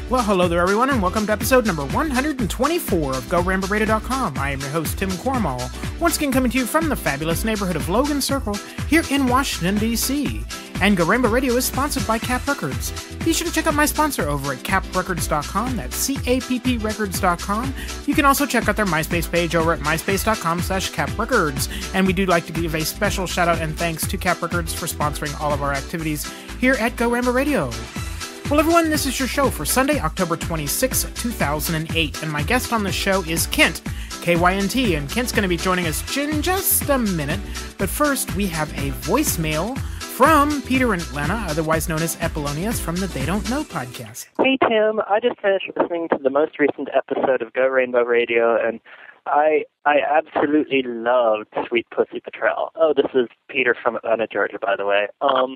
Well, hello there, everyone, and welcome to episode number 124 of GoRamboRadio.com. I am your host, Tim Cormall, once again coming to you from the fabulous neighborhood of Logan Circle here in Washington, D.C. And Go Rambo Radio is sponsored by Cap Records. Be sure to check out my sponsor over at caprecords.com. That's CAPPrecords.com. You can also check out their MySpace page over at myspace.com/caprecords. And we do like to give a special shout out and thanks to Cap Records for sponsoring all of our activities here at Go Rambo Radio. Well, everyone, this is your show for Sunday, October 26, 2008, and my guest on the show is Kynt, K-Y-N-T, and Kynt's going to be joining us in just a minute, but first we have a voicemail from Peter in Atlanta, otherwise known as Eppolonius from the They Don't Know podcast. Hey, Tim, I just finished listening to the most recent episode of Go Rainbow Radio, and I absolutely loved Sweet Pussy Patrol. Oh, this is Peter from Atlanta, Georgia, by the way. I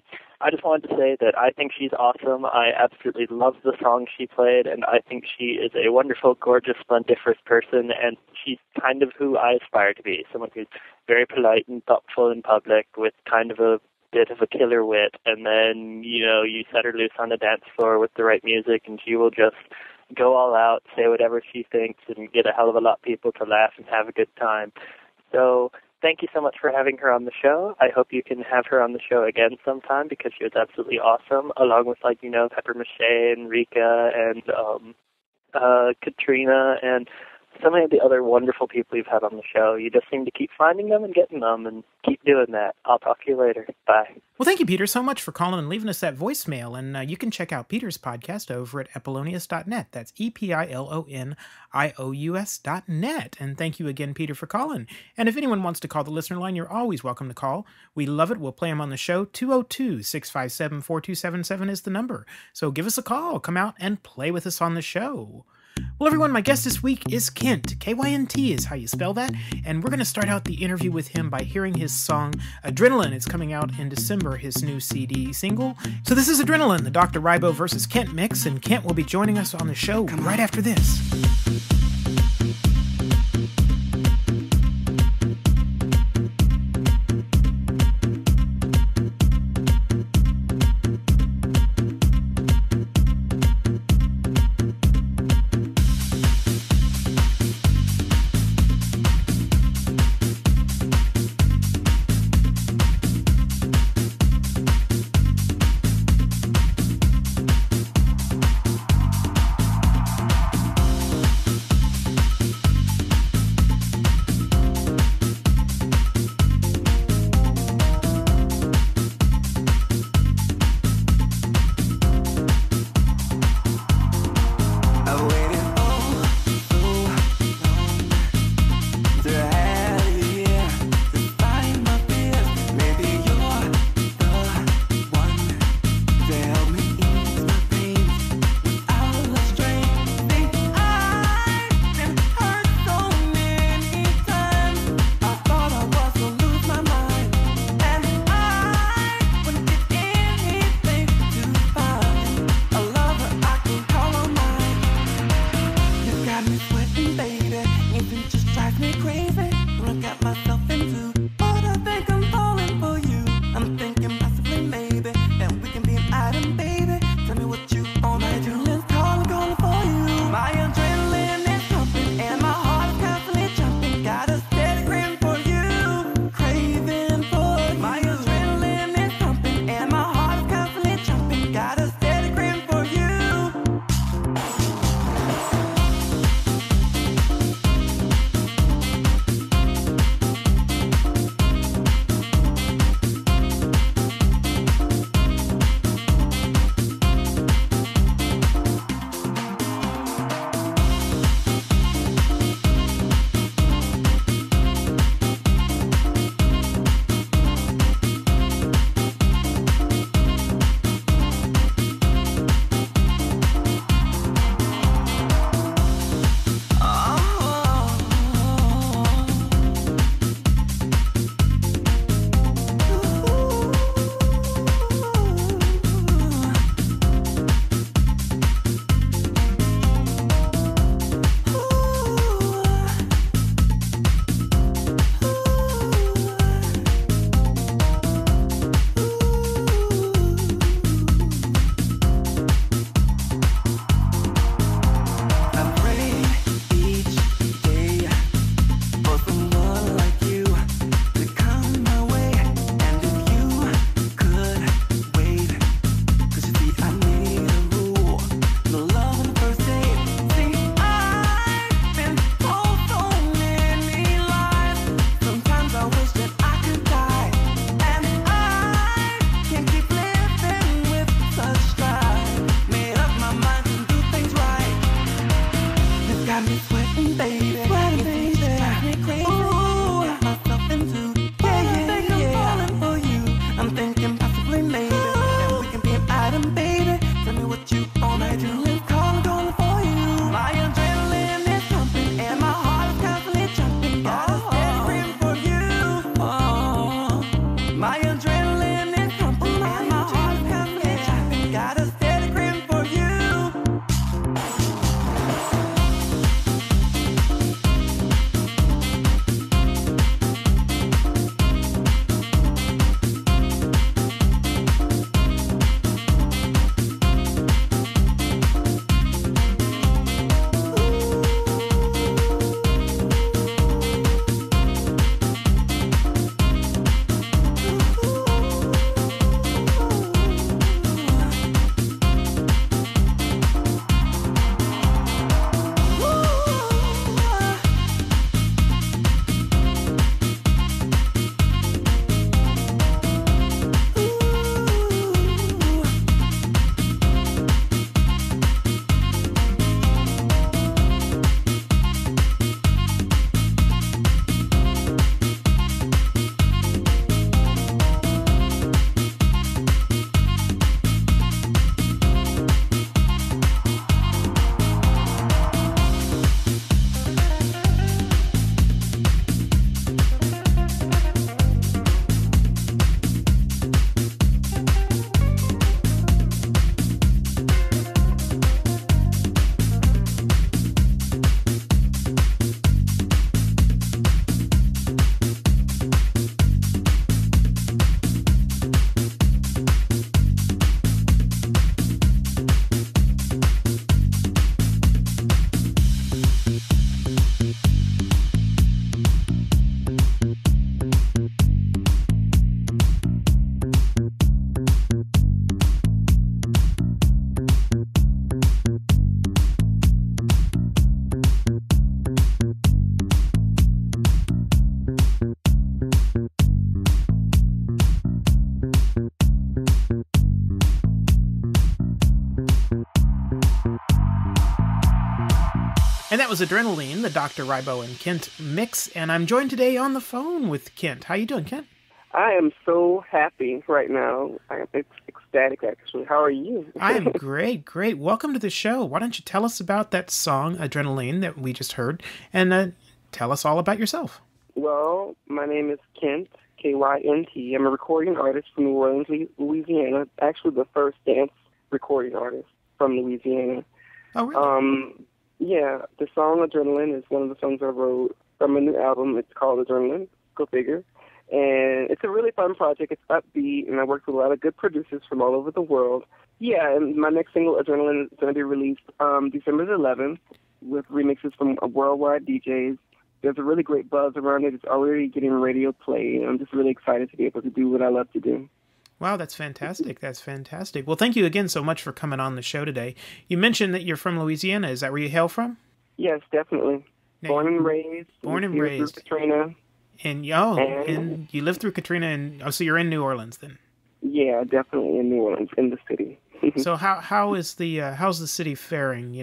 just wanted to say that I think she's awesome. I absolutely love the song she played, and I think she is a wonderful, gorgeous, splendiferous person, and she's kind of who I aspire to be, someone who's very polite and thoughtful in public with kind of a bit of a killer wit, and then, you know, you set her loose on the dance floor with the right music, and she will just go all out, say whatever she thinks, and get a hell of a lot of people to laugh and have a good time. So thank you so much for having her on the show. I hope you can have her on the show again sometime because she was absolutely awesome, along with, like, you know, Pepper Mache and Rika and Katrina and so many of the other wonderful people you've had on the show. You just seem to keep finding them and getting them, and keep doing that. I'll talk to you later. Bye. Well, thank you, Peter, so much for calling and leaving us that voicemail, and you can check out Peter's podcast over at Eppolonius.net. That's EPILONIOUS.net. And thank you again, Peter, for calling. And if anyone wants to call the listener line, you're always welcome to call. We love it. We'll play them on the show. 202-657-4277 is the number. So give us a call. Come out and play with us on the show. Well, everyone, my guest this week is Kynt. K-Y-N-T is how you spell that. And we're going to start out the interview with him by hearing his song, Adrenaline. It's coming out in December, his new CD single. So this is Adrenaline, the Dr. Rybo versus Kynt mix, and Kynt will be joining us on the show right after this. And that was Adrenaline, the Dr. Rybo and Kynt mix. And I'm joined today on the phone with Kynt. How you doing, Kynt? I am so happy right now. I am ecstatic, actually. How are you? I am great. Welcome to the show. Why don't you tell us about that song, Adrenaline, that we just heard, and tell us all about yourself. Well, my name is Kynt, K-Y-N-T. I'm a recording artist from New Orleans, Louisiana. Actually, the first dance recording artist from Louisiana. Oh, really? Yeah, the song Adrenaline is one of the songs I wrote from a new album. It's called Adrenaline, go figure. And it's a really fun project. It's upbeat, and I worked with a lot of good producers from all over the world. Yeah, and my next single, Adrenaline, is going to be released December the 11th with remixes from worldwide DJs. There's a really great buzz around it. It's already getting radio play, and I'm just really excited to be able to do what I love to do. Wow, that's fantastic. That's fantastic. Well, thank you again so much for coming on the show today. You mentioned that you're from Louisiana. Is that where you hail from? Yes, definitely. Born and raised. Through Katrina. And you lived through Katrina, and so you're in New Orleans then? Yeah, definitely in New Orleans, in the city. So how's the city faring?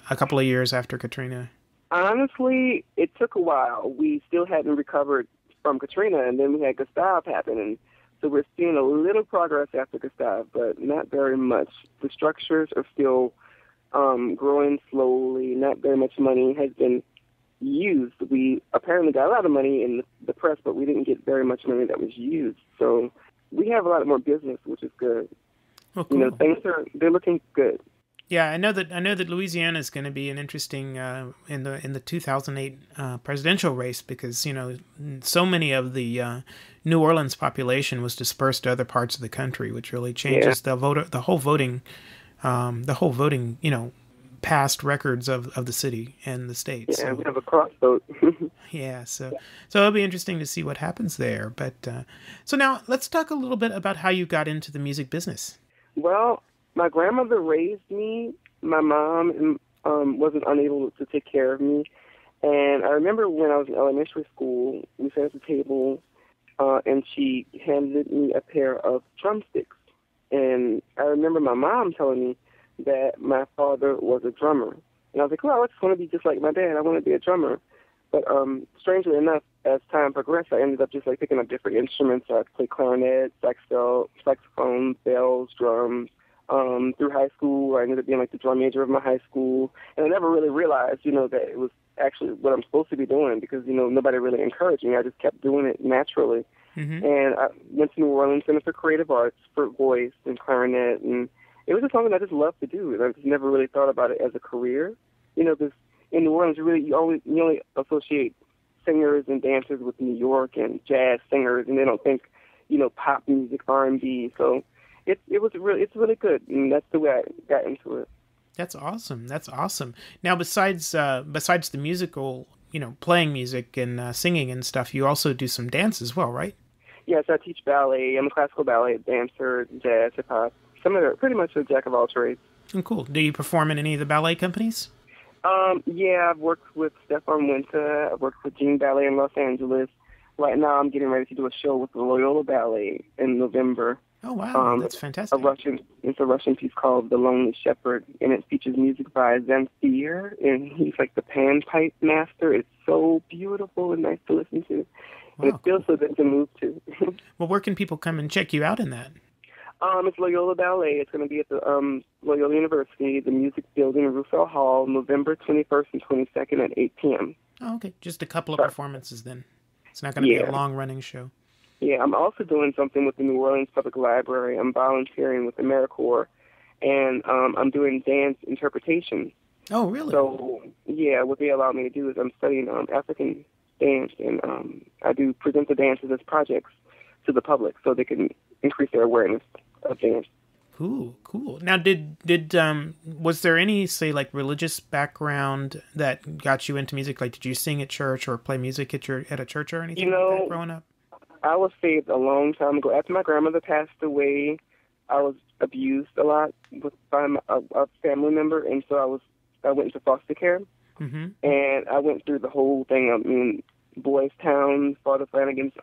A couple of years after Katrina. Honestly, it took a while. We still hadn't recovered from Katrina, and then we had Gustav happen, and so we're seeing a little progress after Gustav, but not very much. The structures are still growing slowly. Not very much money has been used. We apparently got a lot of money in the press, but we didn't get very much money that was used. So we have a lot more business, which is good. Oh, cool. They're looking good. Yeah, I know that Louisiana is going to be an interesting in the 2008 presidential race because so many of the New Orleans population was dispersed to other parts of the country, which really changes the whole voting past records of the city and the state. Yeah, so, we have a cross vote. Yeah, so it'll be interesting to see what happens there. But so now let's talk a little bit about how you got into the music business. Well, my grandmother raised me. My mom wasn't unable to take care of me. And I remember when I was in elementary school, we sat at the table, and she handed me a pair of drumsticks. And I remember my mom telling me that my father was a drummer. And I was like, well, I just want to be just like my dad. I want to be a drummer. But strangely enough, as time progressed, I ended up just picking up different instruments. I played clarinet, saxophone, bells, drums. Through high school, I ended up being the drum major of my high school, and I never really realized, that it was actually what I'm supposed to be doing because, nobody really encouraged me. I just kept doing it naturally. Mm-hmm. And I went to New Orleans Center for Creative Arts for voice and clarinet, and it was just something I just loved to do, and I just never really thought about it as a career. Because in New Orleans, you only associate singers and dancers with New York and jazz singers, and they don't think, pop music, R&B, so it's really good, and that's the way I got into it. That's awesome. Now, besides the musical, playing music and singing and stuff, you also do some dance as well, right? Yes, I teach ballet. I'm a classical ballet dancer, jazz, hip hop. Pretty much a jack of all trades. Oh, cool. Do you perform in any of the ballet companies? Yeah, I've worked with Stefan Winter. I've worked with Jean Ballet in Los Angeles. Right now, I'm getting ready to do a show with the Loyola Ballet in November. Oh, wow. That's fantastic. It's a Russian piece called The Lonely Shepherd, and it features music by Zemfir, and he's the panpipe master. It's so beautiful and nice to listen to. And it feels so good to move to. Well, where can people come and check you out in that? It's Loyola Ballet. It's going to be at the Loyola University, the Music Building in Rousseau Hall, November 21st and 22nd at 8 p.m. Oh, okay. Just a couple of performances then. It's not going to be a long-running show. Yeah, I'm also doing something with the New Orleans Public Library. I'm volunteering with AmeriCorps, and I'm doing dance interpretation. Oh, really? So, yeah, what they allow me to do is I'm studying African dance, and I do present the dances as projects to the public so they can increase their awareness of dance. Cool. Now, was there any, say, religious background that got you into music? Did you sing at church or play music at a church or anything like that growing up? I was saved a long time ago. After my grandmother passed away, I was abused a lot by a family member, and so I went into foster care. Mm-hmm. And I went through the whole thing. Boys Town, Father Flanagan's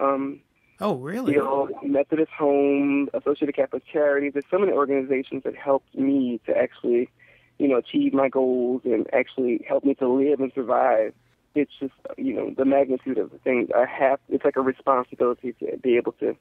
Oh, really? Methodist Home, Associated Catholic Charities. There's so many organizations that helped me to actually achieve my goals and actually help me to live and survive. It's just, the magnitude of the things I have. It's like a responsibility to be able to.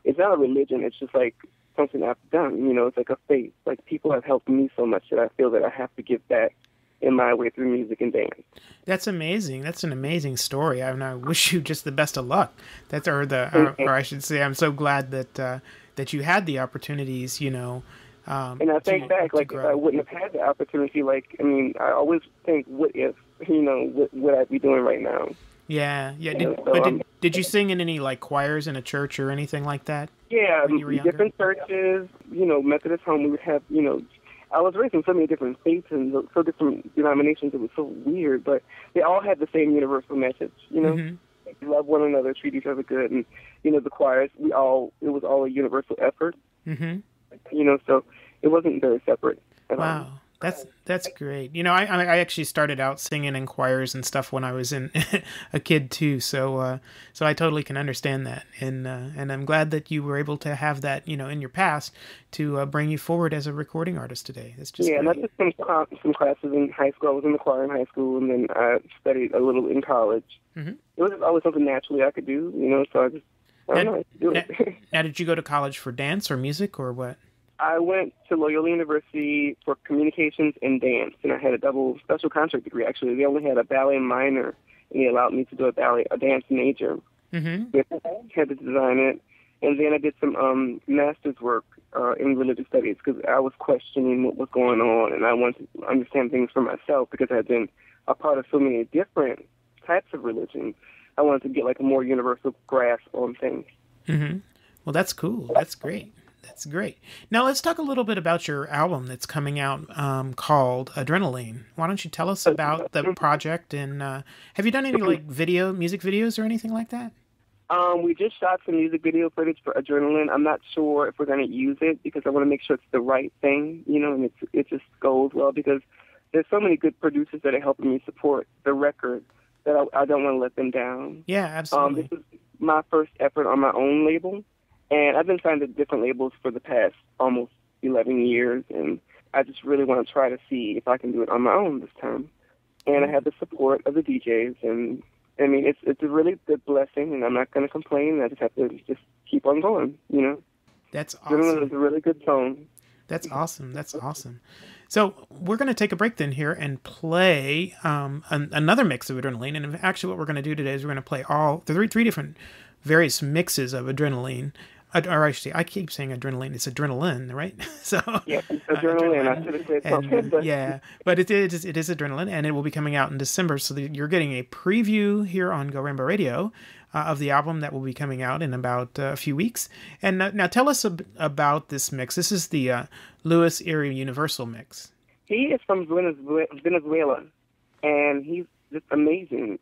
It's not a religion. It's just like something I've done. It's like a faith. Like, people have helped me so much that I feel that I have to give back in my way through music and dance. That's amazing. That's an amazing story. I wish you just the best of luck. Or I should say, I'm so glad that you had the opportunities, and I think back, like, if I wouldn't have had the opportunity, I always think, what if, what would I be doing right now? Yeah. Did you sing in any, like, choirs in a church or anything like that? Yeah, different churches, Methodist home, we would have, I was raised in so many different faiths and so different denominations. It was so weird, but they all had the same universal message, Mm-hmm. Love one another, treat each other good, and, the choirs, it was all a universal effort. Mm-hmm. So it wasn't very separate at all. Wow. That's great. I actually started out singing in choirs and stuff when I was a kid too. So I totally can understand that, and I'm glad that you were able to have that, in your past to bring you forward as a recording artist today. That's just great. And I took some classes in high school. I was in the choir in high school, and then I studied a little in college. Mm-hmm. It was always something naturally I could do, so I don't know, do it. Now, did you go to college for dance or music or what? I went to Loyola University for communications and dance, and I had a double special contract degree, actually. They only had a ballet minor, and they allowed me to do a dance major. Mm-hmm. I had to design it, and then I did some master's work in religious studies because I was questioning what was going on, and I wanted to understand things for myself because I had been a part of so many different types of religion. I wanted to get like a more universal grasp on things. Mm-hmm. Well, that's cool. That's great. That's great. Now let's talk a little bit about your album that's coming out called Adrenaline. Why don't you tell us about the project, and have you done any music videos or anything like that? We just shot some music video footage for Adrenaline. I'm not sure if we're going to use it because I want to make sure it's the right thing, and it just goes well because there's so many good producers that are helping me support the record that I don't want to let them down. Yeah, absolutely. This is my first effort on my own label. And I've been signed to different labels for the past almost 11 years, and I just really want to try to see if I can do it on my own this time. And I have the support of the DJs, and it's a really good blessing, and I'm not going to complain. I just have to just keep on going, That's awesome. It's a really good tone. That's awesome. That's awesome. So we're going to take a break then here and play another mix of Adrenaline. And actually what we're going to do today is we're going to play all the three different various mixes of Adrenaline. Or actually, I keep saying Adrenaline. It's Adrenaline, right? So yeah, it's Adrenaline. I should have said something. Yeah, but it is Adrenaline, and it will be coming out in December. So you're getting a preview here on Go Rainbow Radio of the album that will be coming out in about a few weeks. And now tell us about this mix. This is the Louis Erie Universal mix. He is from Venezuela, and he's just amazing.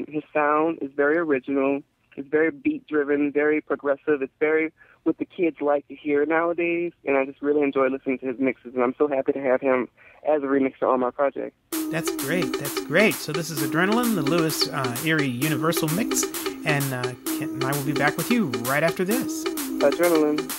His sound is very original. It's very beat-driven, very progressive. It's very what the kids like to hear nowadays, and I just really enjoy listening to his mixes, and I'm so happy to have him as a remixer on my project. That's great. That's great. So this is Adrenaline, the Louis Erie Universal mix, and Kynt and I will be back with you right after this. Adrenaline.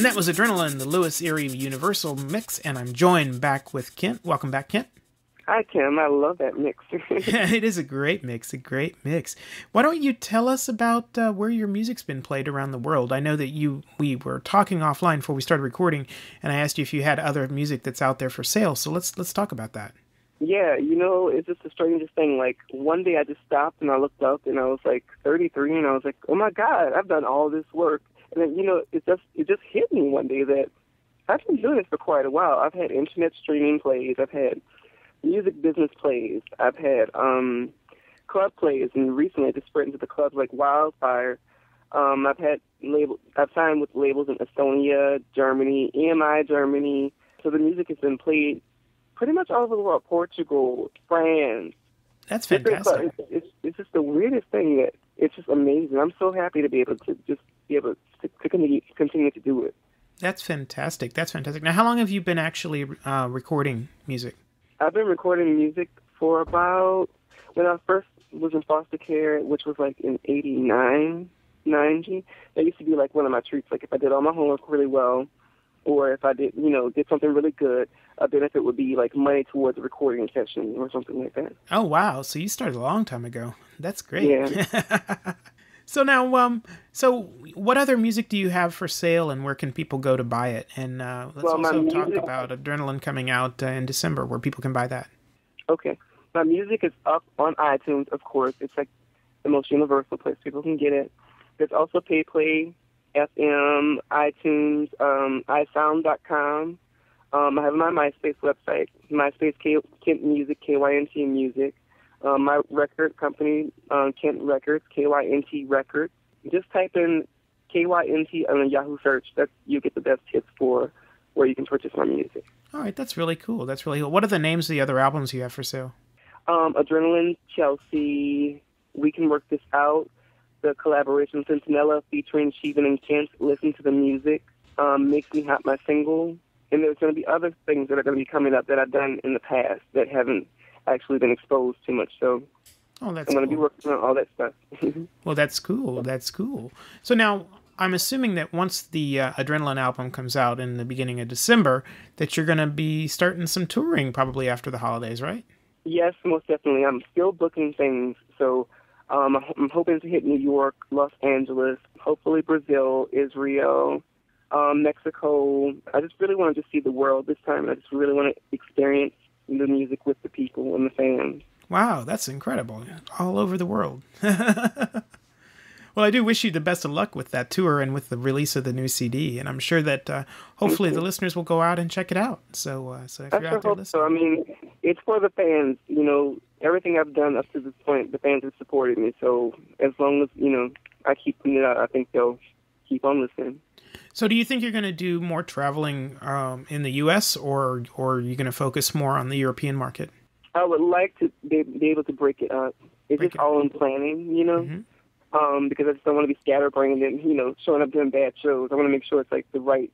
And that was Adrenaline, the Lewis Erie Universal mix, and I'm joined back with Kynt. Welcome back, Kynt. Hi, Tim. I love that mix. It is a great mix, a great mix. Why don't you tell us about where your music's been played around the world? I know that we were talking offline before we started recording, and I asked you if you had other music that's out there for sale, so let's talk about that. Yeah, it's just the strangest thing. Like, one day I just stopped and I looked up and I was like 33, and I was like, oh my God, I've done all this work. And then, it just hit me one day that I've been doing this for quite a while. I've had internet streaming plays. I've had music business plays. I've had club plays, and recently I just spread into the clubs like wildfire. I've signed with labels in Estonia, Germany, EMI Germany. So the music has been played pretty much all over the world. Portugal, France. That's fantastic. It's just the weirdest thing that it's just amazing. I'm so happy to be able to continue to do it. That's fantastic. That's fantastic. Now, how long have you been actually recording music? I've been recording music for about, when I first was in foster care, which was like in 89, 90, that used to be like one of my treats. Like if I did all my homework really well, or if I did something really good, a benefit would be like money towards a recording session or something like that. Oh, wow. So you started a long time ago. That's great. Yeah. So now, so what other music do you have for sale, and where can people go to buy it? And let's also talk about Adrenaline coming out in December, where people can buy that. Okay. My music is up on iTunes, of course. It's like the most universal place people can get it. There's also PayPlay, FM, iTunes, iSound.com. I have my MySpace website, MySpace KyntMusic, KYNT Music. My record company, Kynt Records, KYNT Records. Just type in KYNT on a Yahoo search. You get the best hits for where you can purchase my music. All right, that's really cool. That's really cool. What are the names of the other albums you have for sale? Adrenaline, Chelsea, We Can Work This Out, the collaboration Centinela featuring Sheevan and Kynt, Listen to the Music, Makes Me Hot, my single. And there's going to be other things that are going to be coming up that I've done in the past that haven't actually been exposed too much, so I'm going to be working on all that stuff. Well, that's cool. That's cool. So now, I'm assuming that once the Adrenaline album comes out in the beginning of December, that you're going to be starting some touring probably after the holidays, right? Yes, most definitely. I'm still booking things, so I'm hoping to hit New York, Los Angeles, hopefully Brazil, Israel, Mexico. I just really want to just see the world this time, and I just really want to experience the music with the people and the fans. Wow, that's incredible. All over the world. Well, I do wish you the best of luck with that tour and with the release of the new CD, and I'm sure that hopefully the listeners will go out and check it out. So if you're out there listening. So. I mean, it's for the fans. Everything I've done up to this point, the fans have supported me. So as long as, I keep putting it out, I think they'll keep on listening. So do you think you're going to do more traveling in the U.S., or are you going to focus more on the European market? I would like to be able to break it up. It's just all in planning, Mm-hmm. Because I just don't want to be scatterbrained and, showing up doing bad shows. I want to make sure it's like the right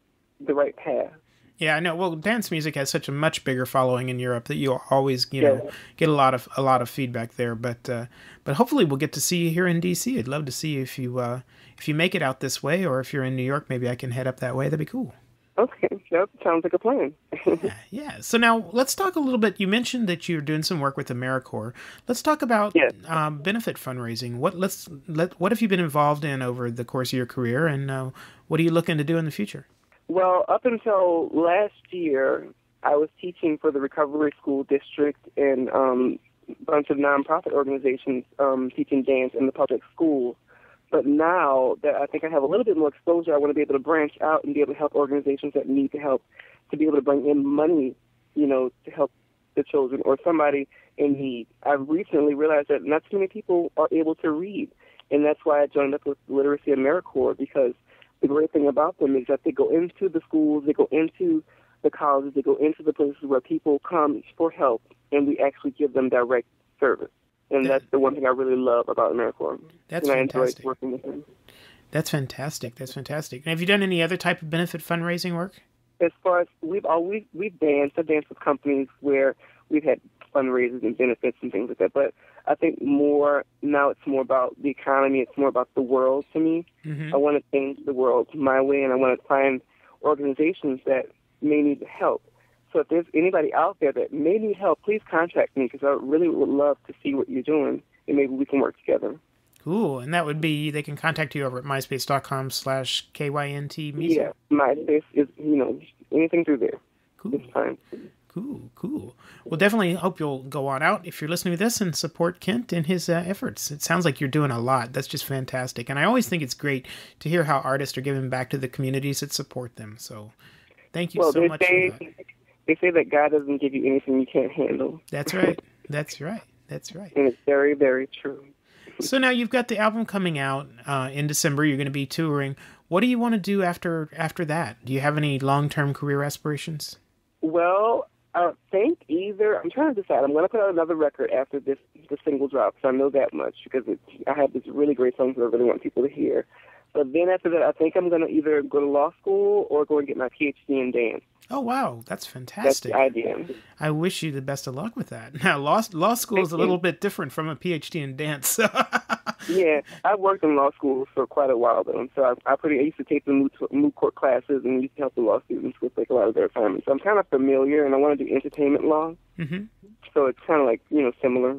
path. Yeah, I know. Well, dance music has such a much bigger following in Europe that you'll always, get a lot of feedback there. But hopefully we'll get to see you here in DC. I'd love to see you if you make it out this way, or if you're in New York, maybe I can head up that way. That'd be cool. Okay, that sounds like a plan. Yeah. So now let's talk a little bit. You mentioned that you're doing some work with AmeriCorps. Let's talk about benefit fundraising. What have you been involved in over the course of your career, and what are you looking to do in the future? Well, up until last year, I was teaching for the Recovery School District and a bunch of nonprofit organizations teaching dance in the public schools. But now that I think I have a little bit more exposure, I want to be able to branch out and be able to help organizations that need to help, to be able to bring in money, to help the children or somebody in need. I've recently realized that not too many people are able to read, and that's why I joined up with Literacy AmeriCorps, because the great thing about them is that they go into the schools, they go into the colleges, they go into the places where people come for help, and we actually give them direct service. And that's the one thing I really love about AmeriCorps. That's and fantastic. I enjoy working with them. That's fantastic. That's fantastic. And have you done any other type of benefit fundraising work? As far as we've danced. I've danced with companies where we've had fundraisers and benefits and things like that. But I think now it's more about the economy. It's more about the world to me. Mm-hmm. I want to change the world my way, and I want to find organizations that may need help. So if there's anybody out there that may need help, please contact me, because I really would love to see what you're doing, and maybe we can work together. Cool. And that would be, they can contact you over at myspace.com/KyntMusic. Yeah, MySpace is, anything through there. Cool. It's fine. Cool. Well, definitely hope you'll go on out if you're listening to this and support Kynt in his efforts. It sounds like you're doing a lot. That's just fantastic. And I always think it's great to hear how artists are giving back to the communities that support them. So thank you so much for that. They say that God doesn't give you anything you can't handle. That's right. That's right. And it's very, very true. So now you've got the album coming out in December. You're going to be touring. What do you want to do after that? Do you have any long-term career aspirations? Well, I think I'm trying to decide. I'm going to put out another record after the single drops. I know that much, because I have this really great song that I really want people to hear. But then after that, I think I'm going to either go to law school or go and get my PhD in dance. Oh, wow. That's fantastic. That's the idea. I wish you the best of luck with that. Now, law school is a little bit different from a PhD in dance. Yeah, I worked in law school for quite a while, though. So I used to take the moot court classes and used to help the law students with a lot of their assignments. So I'm kind of familiar, and I want to do entertainment law. Mm-hmm. So it's kind of like, similar.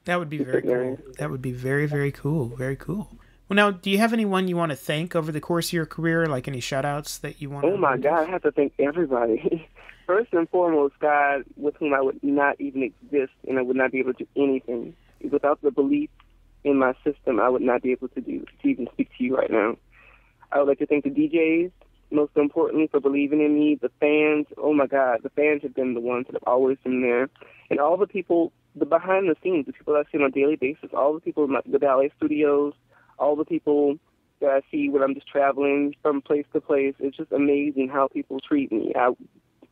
That would be very cool. That would be very, very cool. Very cool. Well, now, do you have anyone you want to thank over the course of your career, like any shout-outs that you want to... Oh, my God, I have to thank everybody. First and foremost, God, with whom I would not even exist, and I would not be able to do anything. Without the belief in my system, I would not be able to even speak to you right now. I would like to thank the DJs, most importantly, for believing in me. The fans, oh, my God, the fans have been the ones that have always been there. And all the people, the behind the scenes, the people that I see on a daily basis, all the people in the ballet studios, all the people that I see when I'm just traveling from place to place. It's just amazing how people treat me.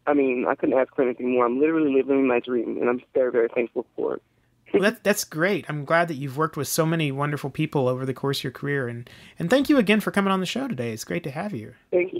I mean, I couldn't ask for anything more. I'm literally living my dream, and I'm very, very thankful for it. Well, that's great. I'm glad that you've worked with so many wonderful people over the course of your career, and thank you again for coming on the show today. It's great to have you. Thank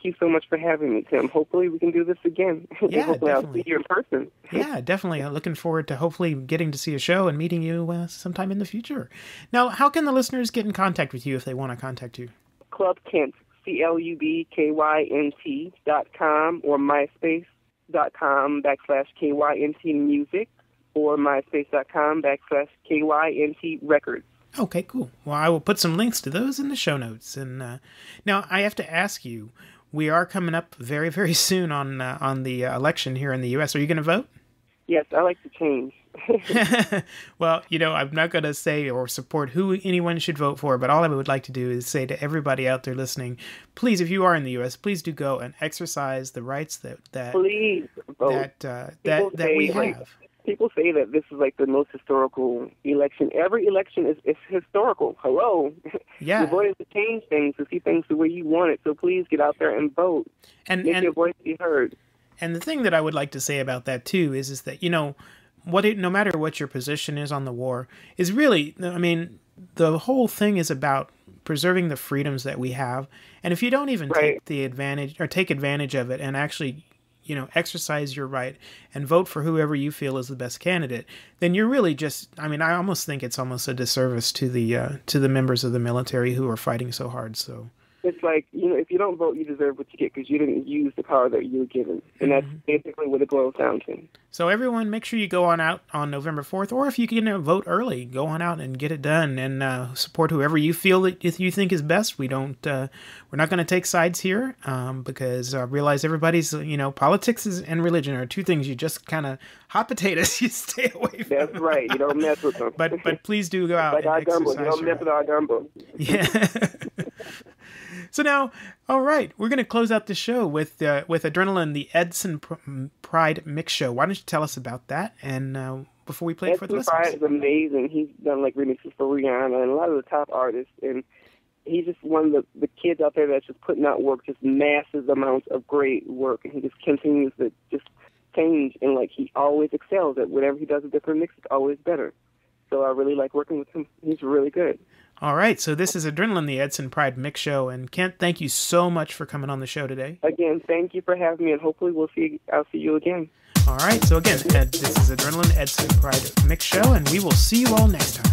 you so much for having me, Tim. Hopefully we can do this again. Yeah, hopefully definitely. I'll see you in person. Yeah, definitely. I'm looking forward to hopefully getting to see a show and meeting you sometime in the future. Now, how can the listeners get in contact with you if they want to contact you? Club Kynt, CLUBKYNT.com or MySpace.com/KyntMusic. or myspace.com/KyntRecords. Okay, cool. Well, I will put some links to those in the show notes. And now I have to ask you, we are coming up very, very soon on the election here in the U.S. Are you going to vote? Yes, I like to change. Well, I'm not going to say or support who anyone should vote for, but all I would like to do is say to everybody out there listening, please, if you are in the U.S., please do go and exercise the rights that please vote. that we have. People say that this is like the most historical election. Every election is historical. Hello. Yeah. You're voting to change things, to see things the way you want it. So please get out there and vote. Make your voice be heard. And the thing that I would like to say about that, too, is that, no matter what your position is on the war, is really, the whole thing is about preserving the freedoms that we have. And if you don't even take advantage of it and actually exercise your right and vote for whoever you feel is the best candidate, then you're really just, I almost think it's almost a disservice to the members of the military who are fighting so hard. So it's like, if you don't vote, you deserve what you get because you didn't use the power that you were given. And that's basically what it boils down to. So everyone, make sure you go on out on November 4th, or if you can vote early, go on out and get it done and support whoever you feel that you think is best. We're not going to take sides here because I realize everybody's, politics and religion are two things you just kind of hot potatoes. You stay away from. That's right. You don't mess with them. But please do go out like and our exercise. Gumbo. You don't mess with our gumbo. Yeah. So now, all right, we're going to close out the show with Adrenaline, the Edson Pride Mix Show. Why don't you tell us about that? And before we play it for the listeners. Edson Pride is amazing. He's done remixes for Rihanna and a lot of the top artists. And he's just one of the kids out there that's just putting out work, just massive amounts of great work. And he just continues to just change. And he always excels at whatever he does a different mix, it's always better. So I really like working with him. He's really good. All right, so this is Adrenaline, the Edson Pride Mix Show, and Kynt, thank you so much for coming on the show today. Again, thank you for having me, and hopefully I'll see you again. All right, so again, this is Adrenaline, Edson Pride Mix Show, and we will see you all next time.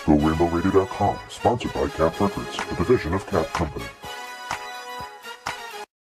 GoRainbowRadio.com, sponsored by Cap Records, a division of Cap Company.